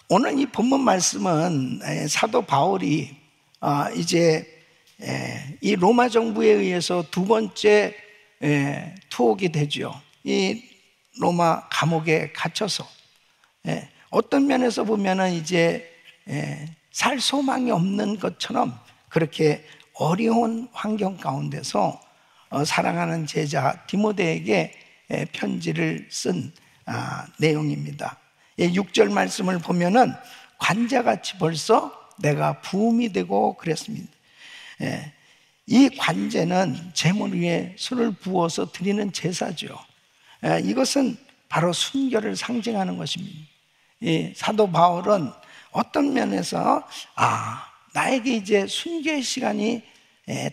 오늘 이 본문 말씀은 사도 바울이 이제 이 로마 정부에 의해서 두 번째 투옥이 되죠. 이 로마 감옥에 갇혀서 어떤 면에서 보면은 이제 살 소망이 없는 것처럼 그렇게 어려운 환경 가운데서 사랑하는 제자 디모데에게 편지를 쓴 내용입니다. 6절 말씀을 보면은 관제같이 벌써 내가 부음이 되고 그랬습니다. 이 관제는 제물 위에 술을 부어서 드리는 제사죠. 이것은 바로 순결을 상징하는 것입니다. 이 사도 바울은 어떤 면에서 나에게 이제 순교의 시간이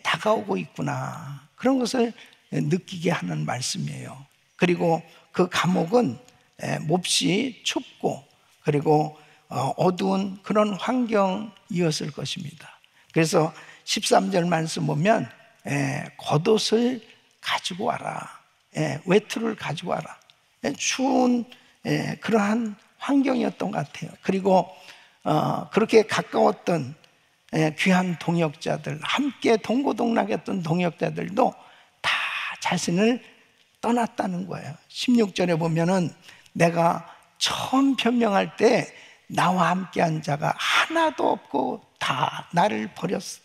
다가오고 있구나, 그런 것을 느끼게 하는 말씀이에요. 그리고 그 감옥은 몹시 춥고 그리고 어두운 그런 환경이었을 것입니다. 그래서 13절 말씀 보면 겉옷을 가지고 와라, 외투를 가지고 와라. 추운 그러한 환경이었던 것 같아요. 그리고 그렇게 가까웠던 귀한 동역자들, 함께 동고동락했던 동역자들도 다 자신을 떠났다는 거예요. 16절에 보면은 내가 처음 변명할 때 나와 함께한 자가 하나도 없고 다 나를 버렸어.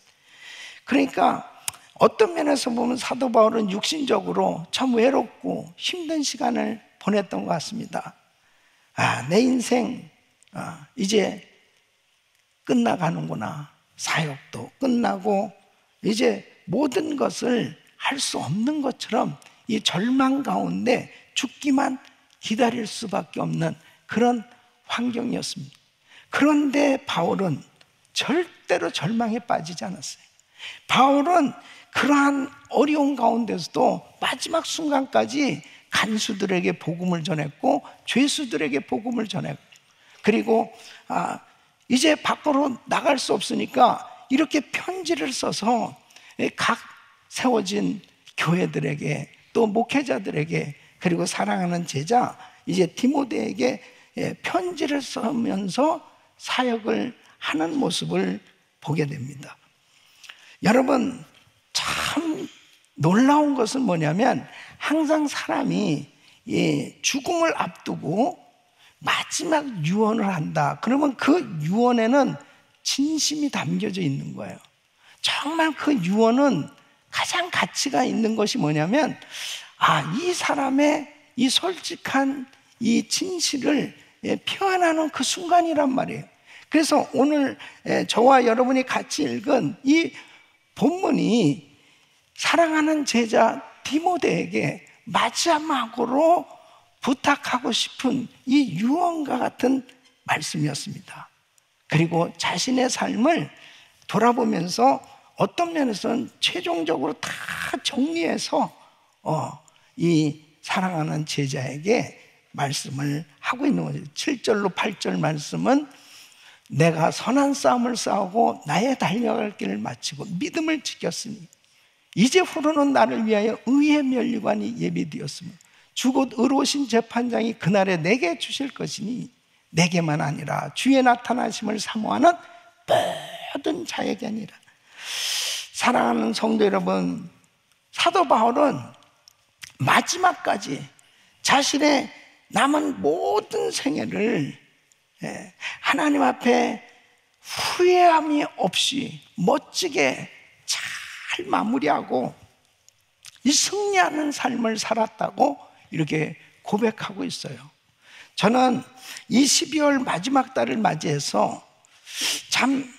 그러니까 어떤 면에서 보면 사도 바울은 육신적으로 참 외롭고 힘든 시간을 보냈던 것 같습니다. 내 인생 이제 끝나가는구나. 사역도 끝나고 이제 모든 것을 할 수 없는 것처럼 이 절망 가운데 죽기만 기다릴 수밖에 없는 그런 환경이었습니다. 그런데 바울은 절대로 절망에 빠지지 않았어요. 바울은 그러한 어려운 가운데서도 마지막 순간까지 간수들에게 복음을 전했고 죄수들에게 복음을 전했고, 그리고 이제 밖으로 나갈 수 없으니까 이렇게 편지를 써서 각 세워진 교회들에게 또 목회자들에게 그리고 사랑하는 제자 이제 디모데에게 편지를 쓰면서 사역을 하는 모습을 보게 됩니다. 여러분, 참 놀라운 것은 뭐냐면 항상 사람이 죽음을 앞두고 마지막 유언을 한다. 그러면 그 유언에는 진심이 담겨져 있는 거예요. 정말 그 유언은 가장 가치가 있는 것이 뭐냐면 이 사람의 이 솔직한 이 진실을 표현하는 그 순간이란 말이에요. 그래서 오늘 저와 여러분이 같이 읽은 이 본문이 사랑하는 제자 디모데에게 마지막으로 부탁하고 싶은 이 유언과 같은 말씀이었습니다. 그리고 자신의 삶을 돌아보면서 어떤 면에서는 최종적으로 다 정리해서 이 사랑하는 제자에게 말씀을 하고 있는 거죠. 7절로 8절 말씀은 내가 선한 싸움을 싸우고 나의 달려갈 길을 마치고 믿음을 지켰으니 이제 후로는 나를 위하여 의의 면류관이 예비되었으며 주곧 의로우신 재판장이 그날에 내게 주실 것이니 내게만 아니라 주의 나타나심을 사모하는 모든 자에게 아니라. 사랑하는 성도 여러분, 사도 바울은 마지막까지 자신의 남은 모든 생애를 하나님 앞에 후회함이 없이 멋지게 잘 마무리하고 이 승리하는 삶을 살았다고 이렇게 고백하고 있어요. 저는 이 12월 마지막 달을 맞이해서 참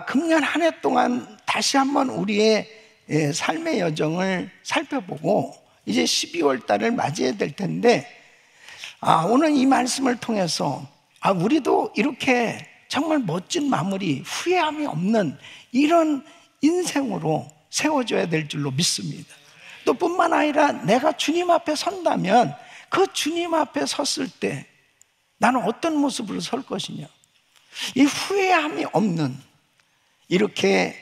금년 한 해 동안 다시 한번 우리의 삶의 여정을 살펴보고 이제 12월 달을 맞이해야 될 텐데 오늘 이 말씀을 통해서 우리도 이렇게 정말 멋진 마무리, 후회함이 없는 이런 인생으로 세워져야 될 줄로 믿습니다. 또 뿐만 아니라 내가 주님 앞에 선다면 그 주님 앞에 섰을 때 나는 어떤 모습으로 설 것이냐, 이 후회함이 없는 이렇게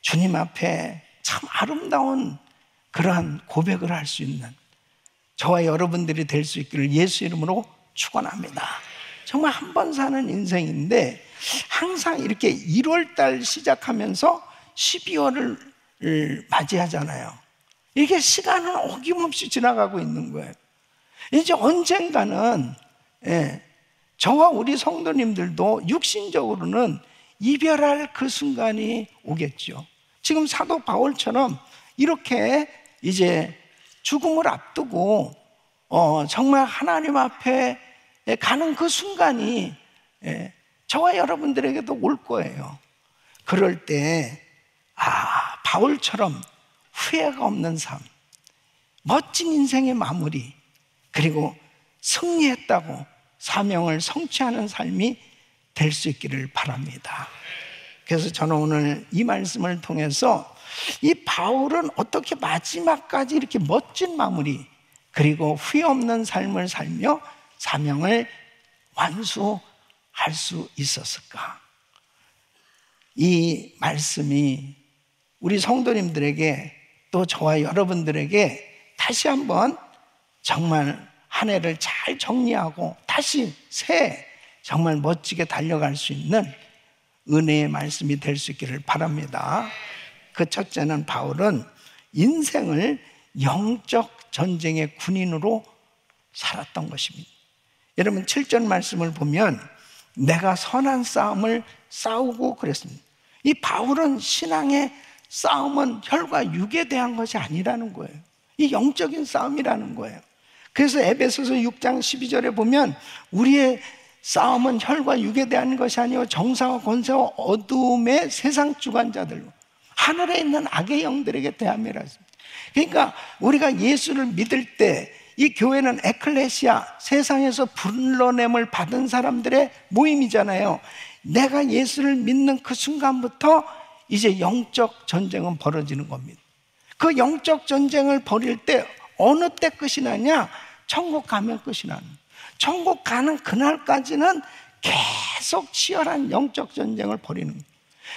주님 앞에 참 아름다운 그러한 고백을 할 수 있는 저와 여러분들이 될 수 있기를 예수 이름으로 축원합니다. 정말 한 번 사는 인생인데 항상 이렇게 1월 달 시작하면서 12월을 맞이하잖아요. 이게 시간은 어김없이 지나가고 있는 거예요. 이제 언젠가는 저와 우리 성도님들도 육신적으로는 이별할 그 순간이 오겠죠. 지금 사도 바울처럼 이렇게 이제 죽음을 앞두고 정말 하나님 앞에 가는 그 순간이 저와 여러분들에게도 올 거예요. 그럴 때 바울처럼 후회가 없는 삶, 멋진 인생의 마무리, 그리고 승리했다고 사명을 성취하는 삶이 될 수 있기를 바랍니다. 그래서 저는 오늘 이 말씀을 통해서 이 바울은 어떻게 마지막까지 이렇게 멋진 마무리, 그리고 후회 없는 삶을 살며 사명을 완수할 수 있었을까? 이 말씀이 우리 성도님들에게 또 저와 여러분들에게 다시 한번 정말 한 해를 잘 정리하고 다시 새 정말 멋지게 달려갈 수 있는 은혜의 말씀이 될 수 있기를 바랍니다. 그 첫째는 바울은 인생을 영적 전쟁의 군인으로 살았던 것입니다. 여러분 7절 말씀을 보면 내가 선한 싸움을 싸우고 그랬습니다. 이 바울은 신앙의 싸움은 혈과 육에 대한 것이 아니라는 거예요. 이 영적인 싸움이라는 거예요. 그래서 에베소서 6장 12절에 보면 우리의 싸움은 혈과 육에 대한 것이 아니요 정사와 권세와 어둠의 세상 주관자들로 하늘에 있는 악의 영들에게 대함이라 했습니다. 그러니까 우리가 예수를 믿을 때 이 교회는 에클레시아, 세상에서 불러냄을 받은 사람들의 모임이잖아요. 내가 예수를 믿는 그 순간부터 이제 영적 전쟁은 벌어지는 겁니다. 그 영적 전쟁을 벌일 때 어느 때 끝이 나냐? 천국 가면 끝이 나는. 천국 가는 그날까지는 계속 치열한 영적 전쟁을 벌이는 거예요.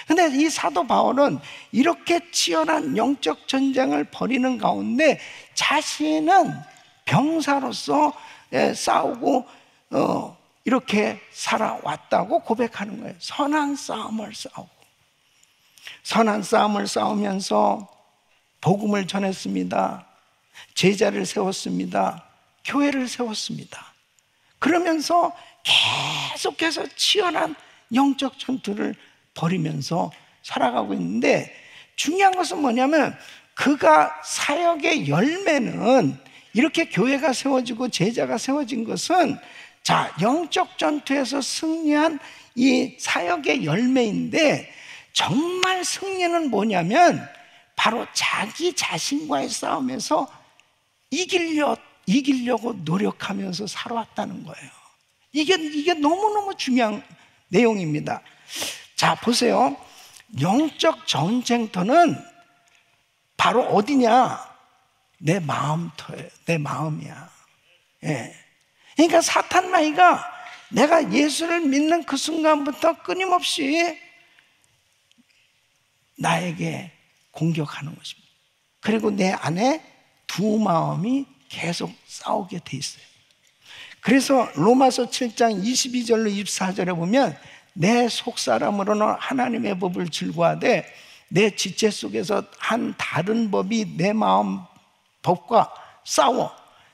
근데 이 사도 바울은 이렇게 치열한 영적 전쟁을 벌이는 가운데 자신은 병사로서 싸우고 이렇게 살아왔다고 고백하는 거예요. 선한 싸움을 싸우고 선한 싸움을 싸우면서 복음을 전했습니다. 제자를 세웠습니다. 교회를 세웠습니다. 그러면서 계속해서 치열한 영적 전투를 벌이면서 살아가고 있는데 중요한 것은 뭐냐면 그가 사역의 열매는 이렇게 교회가 세워지고 제자가 세워진 것은 자, 영적 전투에서 승리한 이 사역의 열매인데 정말 승리는 뭐냐면 바로 자기 자신과의 싸움에서 이기려고 노력하면서 살아왔다는 거예요. 이게 너무너무 중요한 내용입니다. 자, 보세요. 영적 전쟁터는 바로 어디냐? 내 마음터예요. 내 마음이야. 예. 그러니까 사탄 마귀가 내가 예수를 믿는 그 순간부터 끊임없이 나에게 공격하는 것입니다. 그리고 내 안에 두 마음이 계속 싸우게 돼 있어요. 그래서 로마서 7장 22절로 24절에 보면 내 속사람으로는 하나님의 법을 즐거워하되 내 지체 속에서 한 다른 법이 내 마음 법과 싸워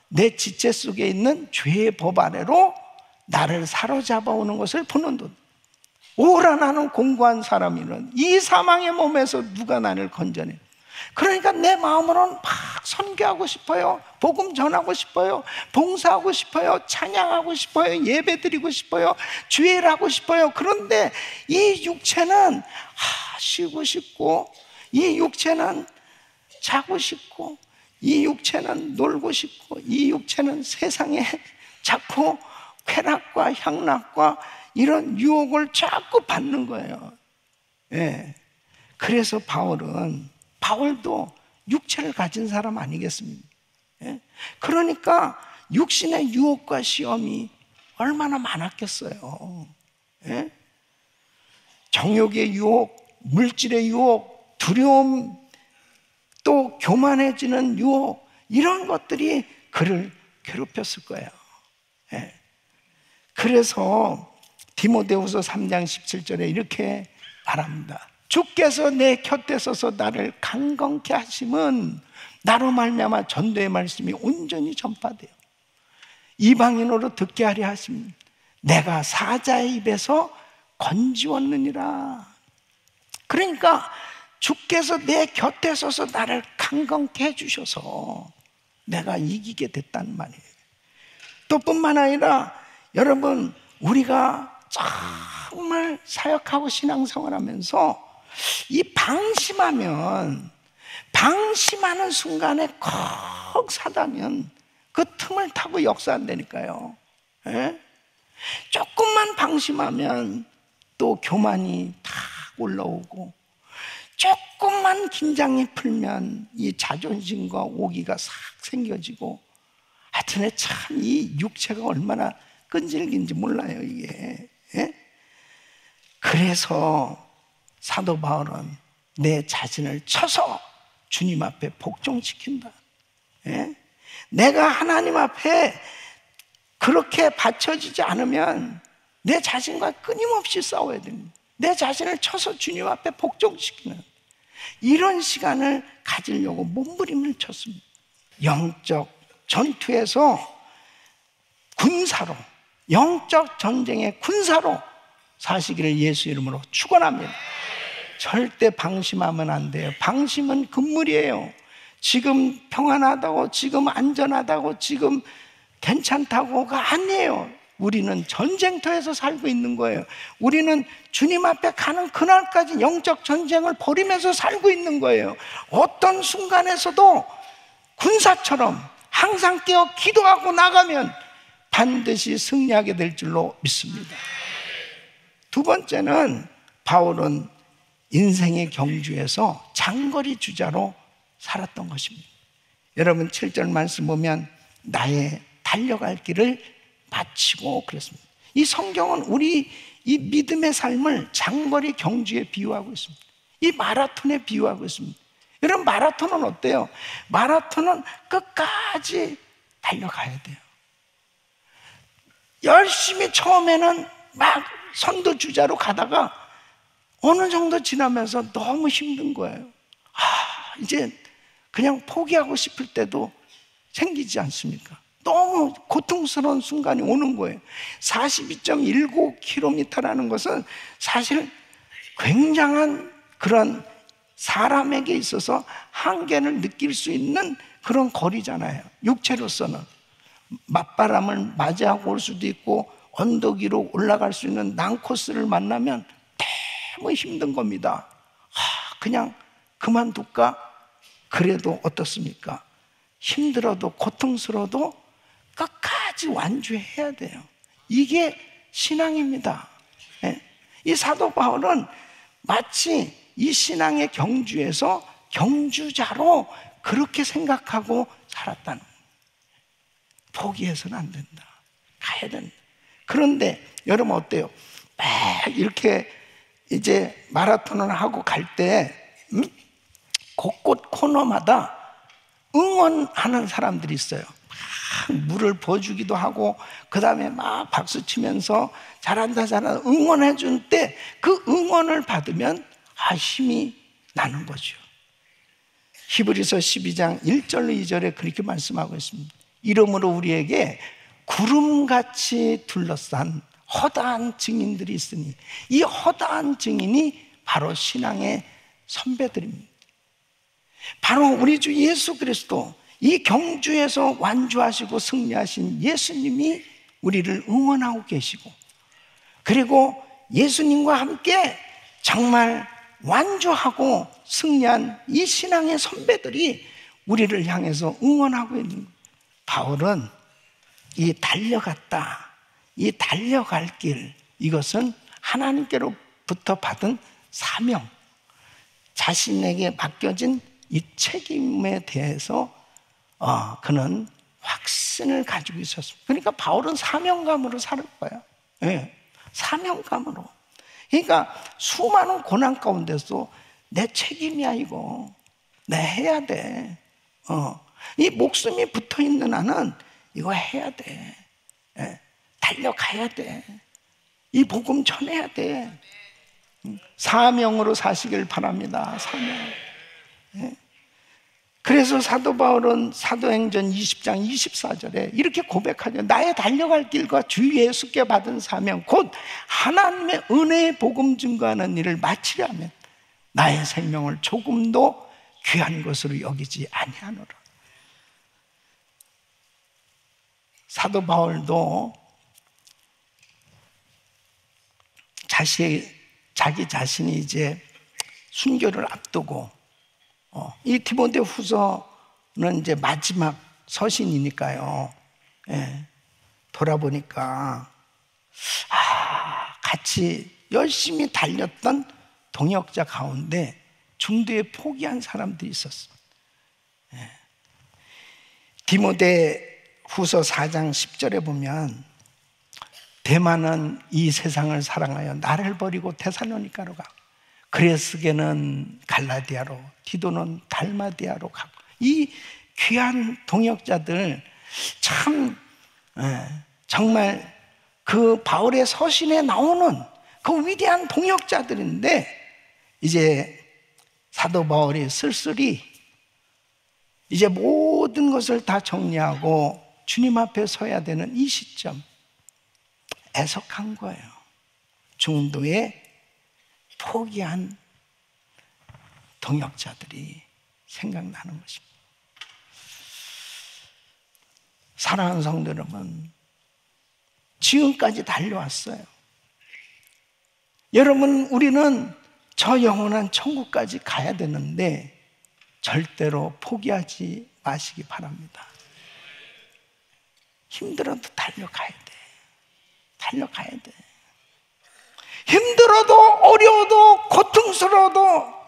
내 지체 속에 있는 죄의 법 아래로 나를 사로잡아 오는 것을 보는도다. 오라 나는 공고한 사람이는 이 사망의 몸에서 누가 나를 건져내. 그러니까 내 마음으로는 막 선교하고 싶어요. 복음 전하고 싶어요. 봉사하고 싶어요. 찬양하고 싶어요. 예배드리고 싶어요. 주일 하고 싶어요. 그런데 이 육체는 쉬고 싶고 이 육체는 자고 싶고 이 육체는 놀고 싶고 이 육체는 세상에 자꾸 쾌락과 향락과 이런 유혹을 자꾸 받는 거예요. 예. 그래서 바울도 육체를 가진 사람 아니겠습니까? 예? 그러니까 육신의 유혹과 시험이 얼마나 많았겠어요. 예? 정욕의 유혹, 물질의 유혹, 두려움, 또 교만해지는 유혹, 이런 것들이 그를 괴롭혔을 거예요. 예. 그래서 디모데후서 3장 17절에 이렇게 말합니다. 주께서 내 곁에 서서 나를 강건케 하심은 나로 말미암아 전도의 말씀이 온전히 전파되어 이방인으로 듣게 하려 하심 내가 사자의 입에서 건지웠느니라. 그러니까 주께서 내 곁에 서서 나를 강건케 해주셔서 내가 이기게 됐단 말이에요. 또 뿐만 아니라 여러분, 우리가 정말 사역하고 신앙생활하면서 이 방심하는 순간에 컥 사다면 그 틈을 타고 역사한다니까요. 예? 조금만 방심하면 또 교만이 탁 올라오고, 조금만 긴장이 풀면 이 자존심과 오기가 싹 생겨지고, 하여튼 참 이 육체가 얼마나 끈질긴지 몰라요, 이게. 예? 그래서 사도 바울은 내 자신을 쳐서 주님 앞에 복종시킨다. 예? 내가 하나님 앞에 그렇게 받쳐지지 않으면 내 자신과 끊임없이 싸워야 됩니다. 내 자신을 쳐서 주님 앞에 복종시키는 이런 시간을 가지려고 몸부림을 쳤습니다. 영적 전투에서 군사로, 영적 전쟁의 군사로 사시기를 예수 이름으로 축원합니다. 절대 방심하면 안 돼요. 방심은 금물이에요. 지금 평안하다고, 지금 안전하다고, 지금 괜찮다고가 아니에요. 우리는 전쟁터에서 살고 있는 거예요. 우리는 주님 앞에 가는 그날까지 영적 전쟁을 벌이면서 살고 있는 거예요. 어떤 순간에서도 군사처럼 항상 깨어 기도하고 나가면 반드시 승리하게 될 줄로 믿습니다. 두 번째는 바울은 인생의 경주에서 장거리 주자로 살았던 것입니다. 여러분 7절 말씀 보면 나의 달려갈 길을 마치고 그랬습니다. 이 성경은 우리 이 믿음의 삶을 장거리 경주에 비유하고 있습니다. 이 마라톤에 비유하고 있습니다. 여러분 마라톤은 어때요? 마라톤은 끝까지 달려가야 돼요. 열심히 처음에는 막 선두주자로 가다가 어느 정도 지나면서 너무 힘든 거예요. 이제 그냥 포기하고 싶을 때도 생기지 않습니까? 너무 고통스러운 순간이 오는 거예요. 42.19km라는 것은 사실 굉장한 그런 사람에게 있어서 한계를 느낄 수 있는 그런 거리잖아요. 육체로서는 맞바람을 맞이하고 올 수도 있고 언덕 위로 올라갈 수 있는 난코스를 만나면 너무 힘든 겁니다. 그냥 그만둘까? 그래도 어떻습니까? 힘들어도 고통스러워도 끝까지 완주해야 돼요. 이게 신앙입니다. 이 사도 바울은 마치 이 신앙의 경주에서 경주자로 그렇게 생각하고 살았다는 거예요. 포기해서는 안 된다. 가야 된다. 그런데 여러분 어때요? 막 이렇게 이제 마라톤을 하고 갈 때 곳곳 코너마다 응원하는 사람들이 있어요. 막 물을 부어주기도 하고 그 다음에 막 박수 치면서 잘한다 잘한다 응원해 줄 때 그 응원을 받으면 힘이 나는 거죠. 히브리서 12장 1절로 2절에 그렇게 말씀하고 있습니다. 이러므로 우리에게 구름같이 둘러싼 허다한 증인들이 있으니 이 허다한 증인이 바로 신앙의 선배들입니다. 바로 우리 주 예수 그리스도, 이 경주에서 완주하시고 승리하신 예수님이 우리를 응원하고 계시고, 그리고 예수님과 함께 정말 완주하고 승리한 이 신앙의 선배들이 우리를 향해서 응원하고 있는 거예요. 바울은 이 달려갔다, 이 달려갈 길, 이것은 하나님께로부터 받은 사명, 자신에게 맡겨진 이 책임에 대해서 그는 확신을 가지고 있었습니다. 그러니까 바울은 사명감으로 살 거예요. 네, 사명감으로. 그러니까 수많은 고난 가운데서 내 책임이야 이거. 내 해야 돼. 이 목숨이 붙어있는 한은 이거 해야 돼. 네, 달려가야 돼. 이 복음 전해야 돼. 사명으로 사시길 바랍니다. 사명. 그래서 사도 바울은 사도행전 20장 24절에 이렇게 고백하죠. 나의 달려갈 길과 주 예수께 받은 사명 곧 하나님의 은혜의 복음 증거하는 일을 마치려면 나의 생명을 조금도 귀한 것으로 여기지 아니하노라. 사도 바울도 자기 자신이 이제 순교를 앞두고 이 디모데 후서는 이제 마지막 서신이니까요. 돌아보니까 같이 열심히 달렸던 동역자 가운데 중도에 포기한 사람들이 있었어요. 디모데 후서 4장 10절에 보면 데마는 이 세상을 사랑하여 나를 버리고 데살로니가로 가고 그레스게는 갈라디아로 디도는 달마디아로 가고 이 귀한 동역자들 참 정말 그 바울의 서신에 나오는 그 위대한 동역자들인데 이제 사도 바울이 쓸쓸히 이제 모든 것을 다 정리하고 주님 앞에 서야 되는 이 시점 애석한 거예요. 중도에 포기한 동역자들이 생각나는 것입니다. 사랑하는 성도 여러분, 지금까지 달려왔어요. 여러분, 우리는 저 영원한 천국까지 가야 되는데 절대로 포기하지 마시기 바랍니다. 힘들어도 달려가야 돼. 달려가야 돼. 힘들어도 어려워도 고통스러워도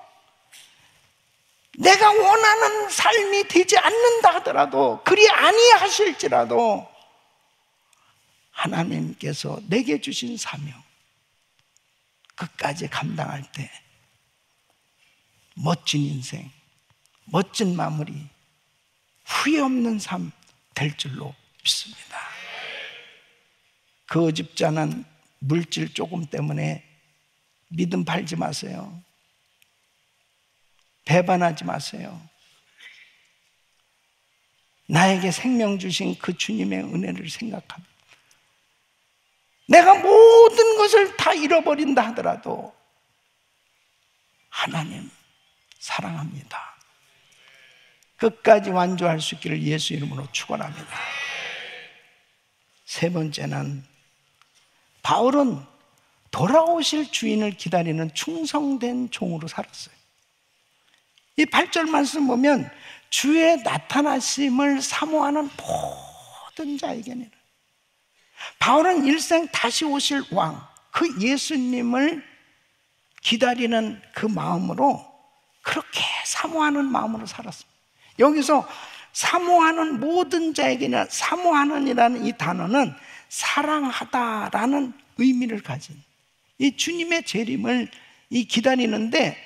내가 원하는 삶이 되지 않는다 하더라도 그리 아니하실지라도 하나님께서 내게 주신 사명 끝까지 감당할 때 멋진 인생, 멋진 마무리, 후회 없는 삶 될 줄로 믿습니다. 거짓자는 물질 조금 때문에 믿음 팔지 마세요. 배반하지 마세요. 나에게 생명 주신 그 주님의 은혜를 생각합니다. 내가 모든 것을 다 잃어버린다 하더라도 하나님 사랑합니다. 끝까지 완주할 수 있기를 예수 이름으로 축원합니다. 세 번째는 바울은 돌아오실 주인을 기다리는 충성된 종으로 살았어요. 이 8절 말씀 보면 주의 나타나심을 사모하는 모든 자에게는 바울은 일생 다시 오실 왕, 그 예수님을 기다리는 그 마음으로 그렇게 사모하는 마음으로 살았습니다. 여기서 사모하는 모든 자에게는 사모하는이라는 이 단어는 사랑하다라는 의미를 가진 이 주님의 재림을 기다리는데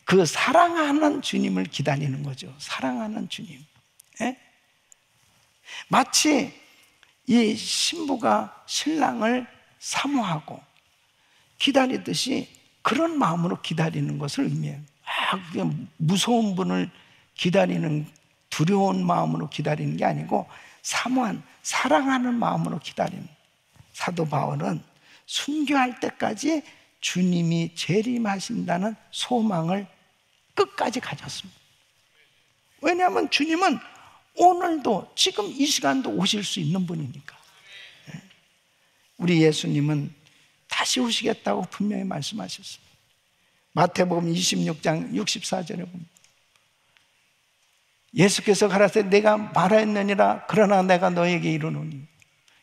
그 사랑하는 주님을 기다리는 거죠. 사랑하는 주님. 마치 이 신부가 신랑을 사모하고 기다리듯이 그런 마음으로 기다리는 것을 의미해요. 무서운 분을 기다리는 두려운 마음으로 기다리는 게 아니고 사모한 사랑하는 마음으로 기다리는. 사도 바울은 순교할 때까지 주님이 재림하신다는 소망을 끝까지 가졌습니다. 왜냐하면 주님은 오늘도 지금 이 시간도 오실 수 있는 분이니까. 우리 예수님은 다시 오시겠다고 분명히 말씀하셨습니다. 마태복음 26장 64절에 보면 예수께서 가라사대 내가 말하였느니라 그러나 내가 너에게 이르노니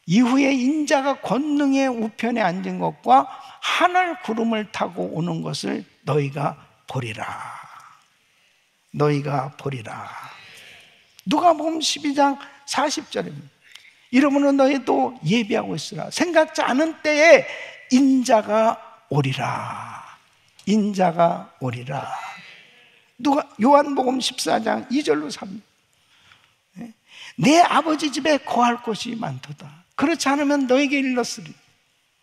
이후에 인자가 권능의 우편에 앉은 것과 하늘 구름을 타고 오는 것을 너희가 보리라. 너희가 보리라. 누가복음 12장 40절에 이러므로 너희도 예비하고 있으라. 생각지 않은 때에 인자가 오리라. 인자가 오리라. 요한복음 14장 2절로 3절 내 아버지 집에 거할 곳이 많도다. 그렇지 않으면 너에게 일렀으리.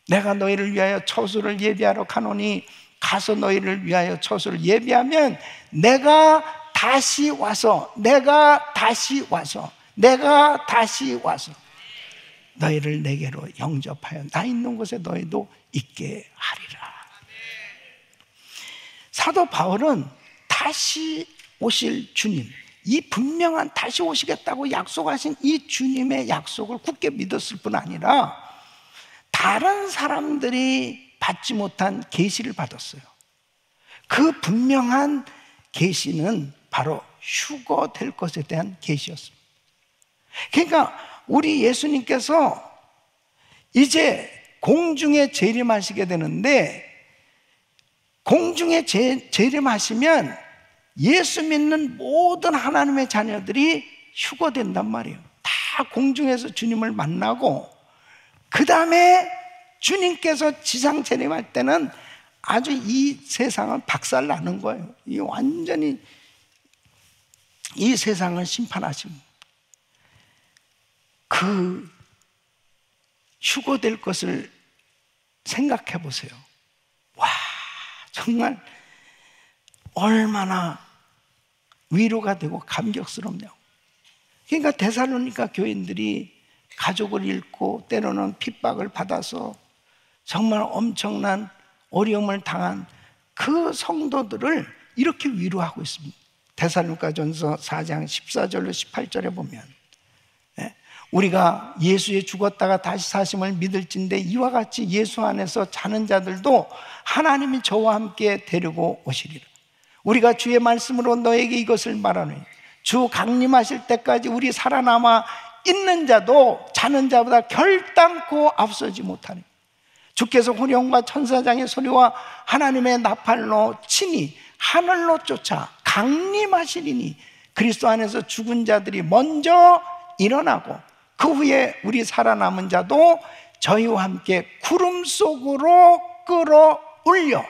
내가 너희를 위하여 처소를 예비하러 가노니 가서 너희를 위하여 처소를 예비하면 내가 다시 와서 너희를 내게로 영접하여 나 있는 곳에 너희도 있게 하리라. 사도 바울은 다시 오실 주님, 이 분명한 다시 오시겠다고 약속하신 이 주님의 약속을 굳게 믿었을 뿐 아니라 다른 사람들이 받지 못한 계시를 받았어요. 그 분명한 계시는 바로 휴거될 것에 대한 계시였습니다. 그러니까 우리 예수님께서 이제 공중에 재림하시게 되는데, 공중에 재림하시면 예수 믿는 모든 하나님의 자녀들이 휴거된단 말이에요. 다 공중에서 주님을 만나고, 그 다음에 주님께서 지상 재림할 때는 아주 이 세상은 박살나는 거예요. 이 완전히 이 세상을 심판하십니다. 그 휴거될 것을 생각해 보세요. 와, 정말 얼마나 위로가 되고 감격스럽냐고. 그러니까 데살로니가 교인들이 가족을 잃고 때로는 핍박을 받아서 정말 엄청난 어려움을 당한 그 성도들을 이렇게 위로하고 있습니다. 데살로니가전서 4장 14절로 18절에 보면, 우리가 예수에 죽었다가 다시 사심을 믿을진데 이와 같이 예수 안에서 자는 자들도 하나님이 저와 함께 데리고 오시리라. 우리가 주의 말씀으로 너에게 이것을 말하노니 주 강림하실 때까지 우리 살아남아 있는 자도 자는 자보다 결단코 앞서지 못하니 주께서 호령과 천사장의 소리와 하나님의 나팔로 친히 하늘로 쫓아 강림하시리니 그리스도 안에서 죽은 자들이 먼저 일어나고 그 후에 우리 살아남은 자도 저희와 함께 구름 속으로 끌어올려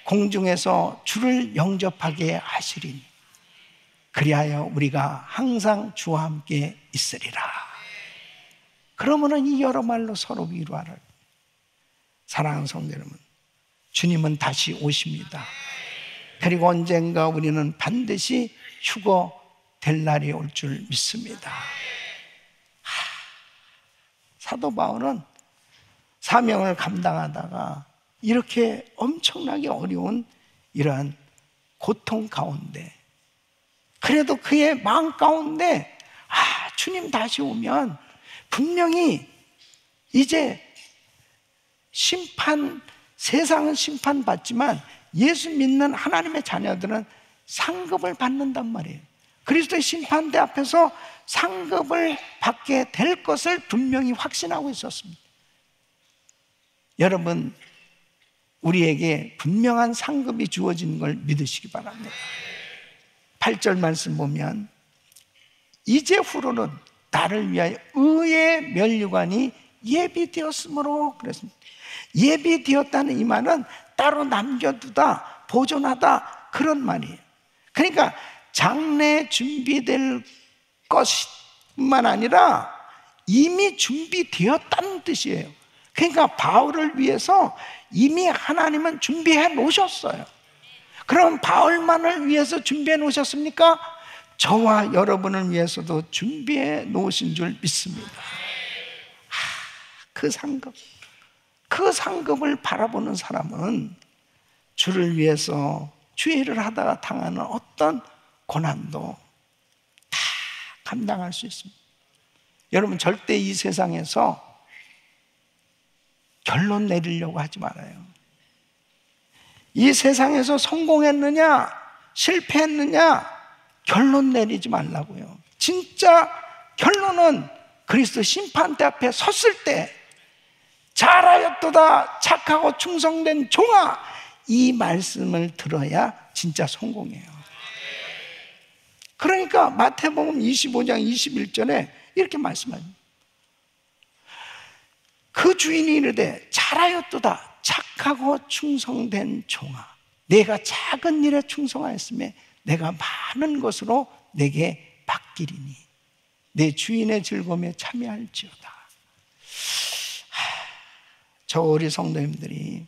공중에서 주를 영접하게 하시리니 그리하여 우리가 항상 주와 함께 있으리라. 그러면은 이 여러 말로 서로 위로하라. 사랑하는 성도 여러분, 주님은 다시 오십니다. 그리고 언젠가 우리는 반드시 휴거될 날이 올 줄 믿습니다. 사도 바울은 사명을 감당하다가 이렇게 엄청나게 어려운 이러한 고통 가운데, 그래도 그의 마음 가운데 주님 다시 오면 분명히 이제 세상은 심판받지만 예수 믿는 하나님의 자녀들은 상급을 받는단 말이에요. 그리스도의 심판대 앞에서 상급을 받게 될 것을 분명히 확신하고 있었습니다. 여러분, 우리에게 분명한 상급이 주어진 걸 믿으시기 바랍니다. 8절 말씀 보면 이제 후로는 나를 위하여 의의 면류관이 예비되었으므로 그랬습니다. 예비되었다는 이 말은 따로 남겨두다, 보존하다 그런 말이에요. 그러니까 장래 준비될 것뿐만 아니라 이미 준비되었다는 뜻이에요. 그러니까 바울을 위해서 이미 하나님은 준비해 놓으셨어요. 그럼 바울만을 위해서 준비해 놓으셨습니까? 저와 여러분을 위해서도 준비해 놓으신 줄 믿습니다. 그 상급을 바라보는 사람은 주를 위해서 주의 일을 하다가 당하는 어떤 고난도 다 감당할 수 있습니다. 여러분, 절대 이 세상에서 결론 내리려고 하지 말아요. 이 세상에서 성공했느냐 실패했느냐 결론 내리지 말라고요. 진짜 결론은 그리스도 심판대 앞에 섰을 때 잘하였도다 착하고 충성된 종아, 이 말씀을 들어야 진짜 성공해요. 그러니까 마태복음 25장 21절에 이렇게 말씀합니다. 그 주인이 이르되 잘하였도다 착하고 충성된 종아, 내가 작은 일에 충성하였으며 내가 많은 것으로 내게 받기리니 내 주인의 즐거움에 참여할지어다. 저 우리 성도님들이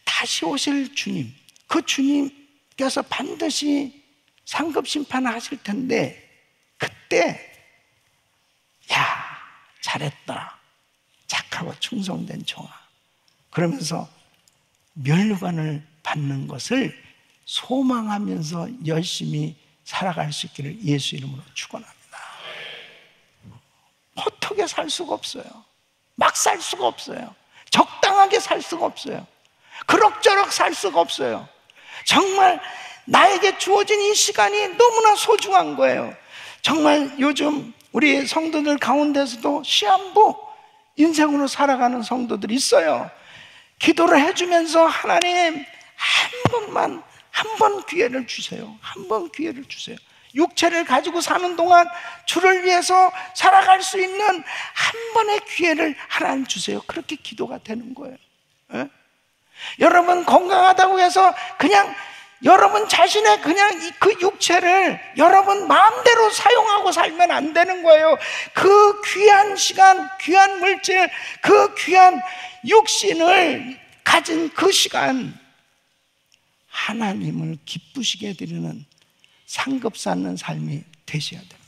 다시 오실 주님, 그 주님께서 반드시 상급 심판을 하실 텐데, 그때 야, 잘했다, 착하고 충성된 종아, 그러면서 면류관을 받는 것을 소망하면서 열심히 살아갈 수 있기를 예수 이름으로 축원합니다. 어떻게 살 수가 없어요. 막 살 수가 없어요. 적당하게 살 수가 없어요. 그럭저럭 살 수가 없어요. 정말 나에게 주어진 이 시간이 너무나 소중한 거예요. 정말 요즘 우리 성도들 가운데서도 시한부 인생으로 살아가는 성도들이 있어요. 기도를 해주면서 하나님 한 번 기회를 주세요. 한 번 기회를 주세요. 육체를 가지고 사는 동안 주를 위해서 살아갈 수 있는 한 번의 기회를 하나님 주세요. 그렇게 기도가 되는 거예요. 에? 여러분 건강하다고 해서 그냥 여러분 자신의 그냥 그 육체를 여러분 마음대로 사용하고 살면 안 되는 거예요. 그 귀한 시간, 귀한 물질, 그 귀한 육신을 가진 그 시간, 하나님을 기쁘시게 해드리는 상급 쌓는 삶이 되셔야 됩니다.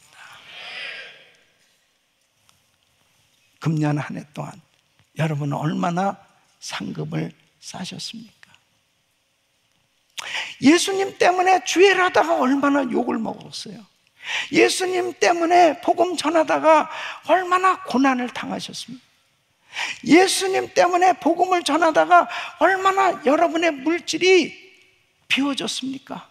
금년 한 해 동안 여러분은 얼마나 상급을 쌓으셨습니까? 예수님 때문에 주의를 하다가 얼마나 욕을 먹었어요. 예수님 때문에 복음 전하다가 얼마나 고난을 당하셨습니까? 예수님 때문에 복음을 전하다가 얼마나 여러분의 물질이 비워졌습니까?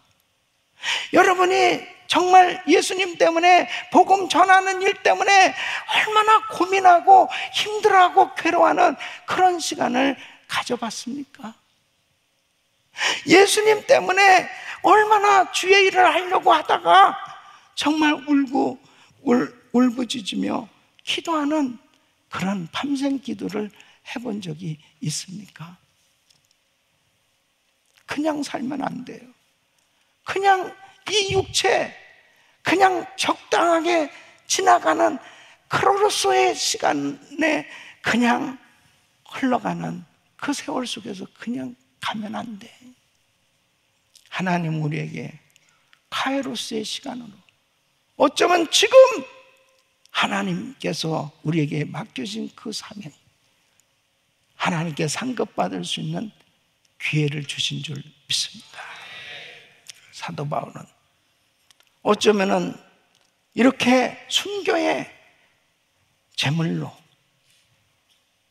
여러분이 정말 예수님 때문에 복음 전하는 일 때문에 얼마나 고민하고 힘들어하고 괴로워하는 그런 시간을 가져봤습니까? 예수님 때문에 얼마나 주의 일을 하려고 하다가 정말 울부짖으며 기도하는 그런 밤샘 기도를 해본 적이 있습니까? 그냥 살면 안 돼요. 그냥 이 육체, 그냥 적당하게 지나가는 크로노스의 시간에 그냥 흘러가는 그 세월 속에서 그냥 가면 안 돼. 하나님 우리에게 카이로스의 시간으로, 어쩌면 지금 하나님께서 우리에게 맡겨진 그 사명, 하나님께 상급받을 수 있는 기회를 주신 줄 믿습니다. 사도 바울은 어쩌면은 이렇게 순교의 제물로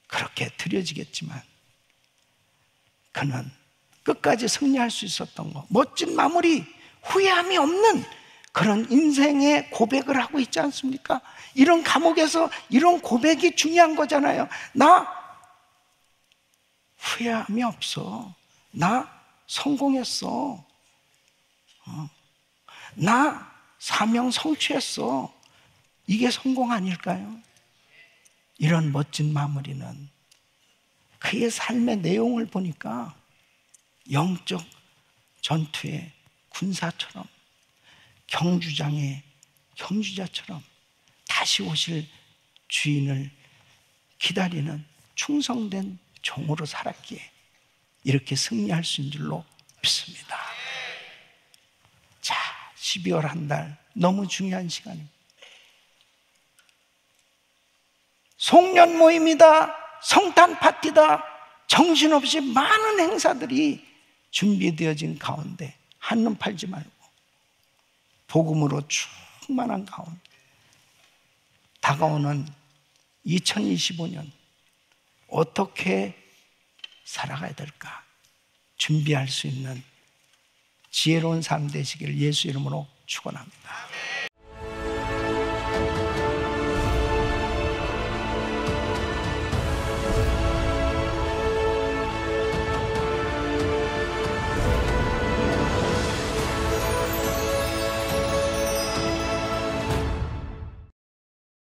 그렇게 드려지겠지만 그는 끝까지 승리할 수 있었던 것, 멋진 마무리, 후회함이 없는 그런 인생의 고백을 하고 있지 않습니까? 이런 감옥에서 이런 고백이 중요한 거잖아요. 나 후회함이 없어. 나 성공했어. 나 사명 성취했어. 이게 성공 아닐까요? 이런 멋진 마무리는 그의 삶의 내용을 보니까 영적 전투의 군사처럼, 경주장의 경주자처럼 다시 오실 주인을 기다리는 충성된 종으로 살았기에 이렇게 승리할 수 있는 줄로 믿습니다. 자, 12월 한 달 너무 중요한 시간입니다. 송년 모임이다, 성탄 파티다, 정신없이 많은 행사들이 준비되어진 가운데 한눈 팔지 말고 복음으로 충만한 가운데 다가오는 2025년 어떻게 살아가야 될까 준비할 수 있는 지혜로운 삶 되시기를 예수 이름으로 축원합니다.